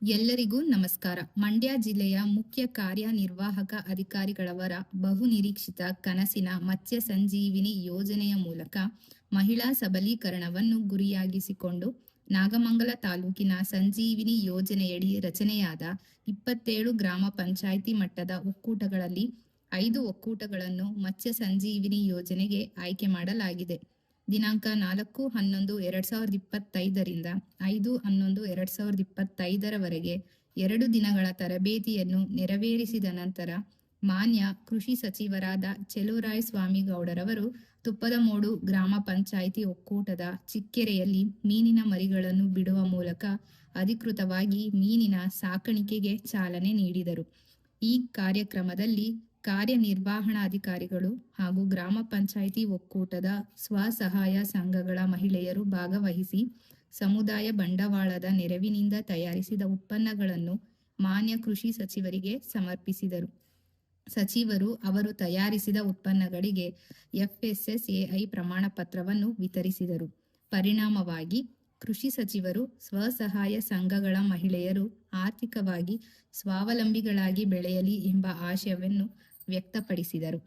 ಎಲ್ಲರಿಗೂ ನಮಸ್ಕಾರ. ಮಂಡ್ಯ ಜಿಲ್ಲೆಯ ಮುಖ್ಯ ಕಾರ್ಯನಿರ್ವಾಹಕ ಅಧಿಕಾರಿಗಳವರ ಬಹುನಿರೀಕ್ಷಿತ ಕನಸಿನ ಮತ್ಸ್ಯ ಸಂಜೀವಿನಿ ಯೋಜನೆಯ ಮೂಲಕ ಮಹಿಳಾ ಸಬಲೀಕರಣವನ್ನು ಗುರಿಯಾಗಿಸಿಕೊಂಡು ನಾಗಮಂಗಲ ತಾಲೂಕಿನ ಸಂಜೀವಿನಿ ಯೋಜನೆಯಡಿ ರಚನೆಯಾದ 27 ಗ್ರಾಮ ಪಂಚಾಯಿತಿ ಮಟ್ಟದ ಒಕ್ಕೂಟಗಳಲ್ಲಿ 5 ಒಕ್ಕೂಟಗಳನ್ನು ಮತ್ಸ್ಯ ಸಂಜೀವಿನಿ ಯೋಜನೆಗೆ ಆಯ್ಕೆ ಮಾಡಲಾಗಿದೆ. ದಿನಾಂಕ 4/11/2025ರಿಂದ 5/11/2025 2 ದಿನಗಳ ತರಬೇತಿಯನ್ನು ನೆರವೇರಿಸಿದ ನಂತರ ಮಾನ್ಯ ಕೃಷಿ ಸಚಿವರಾದ ಚೆಲುವರಾಯಸ್ವಾಮಿಗೌಡರವರು ತುಪ್ಪದಮೋಡು ಗ್ರಾಮ ಪಂಚಾಯಿತಿ ಒಕ್ಕೂಟದ ಚಿಕ್ಕೆರೆಯಲ್ಲಿ ಮೀನಿನ ಮರಿಗಳನ್ನು ಬಿಡುವ ಮೂಲಕ ಅಧಿಕೃತವಾಗಿ ಮೀನಿನ ಸಾಕಾಣಿಕೆಗೆ ಚಾಲನೆ ನೀಡಿದರು. ಈ ಕಾರ್ಯಕ್ರಮದಲ್ಲಿ ಕಾರ್ಯನಿರ್ವಹಣಾಧಿಕಾರಿಗಳು ಹಾಗೂ ಗ್ರಾಮ ಪಂಚಾಯಿತಿ ಒಕ್ಕೂಟದ ಸ್ವಸಹಾಯ ಸಂಘಗಳ ಮಹಿಳೆಯರು ಭಾಗವಹಿಸಿ ಸಮುದಾಯ ಬಂಡವಾಳದ ನೆರವಿನಿಂದ ತಯಾರಿಸಿದ ಉತ್ಪನ್ನಗಳನ್ನು ಮಾನ್ಯ ಕೃಷಿ ಸಚಿವರಿಗೆ ಸಮರ್ಪಿಸಿದರು. ಸಚಿವರು ಅವರು ತಯಾರಿಸಿದ ಉತ್ಪನ್ನಗಳಿಗೆ FSSAI ಪ್ರಮಾಣ ಪತ್ರವನ್ನು ವಿತರಿಸಿದರು. ಪರಿಣಾಮವಾಗಿ ಕೃಷಿ ಸಚಿವರು ಸ್ವಸಹಾಯ ಸಂಘಗಳ ಮಹಿಳೆಯರು ಆರ್ಥಿಕವಾಗಿ ಸ್ವಾವಲಂಬಿಗಳಾಗಿ ಬೆಳೆಯಲಿ ಎಂಬ ಆಶಯವನ್ನು ವ್ಯಕ್ತಪಡಿಸಿದರು.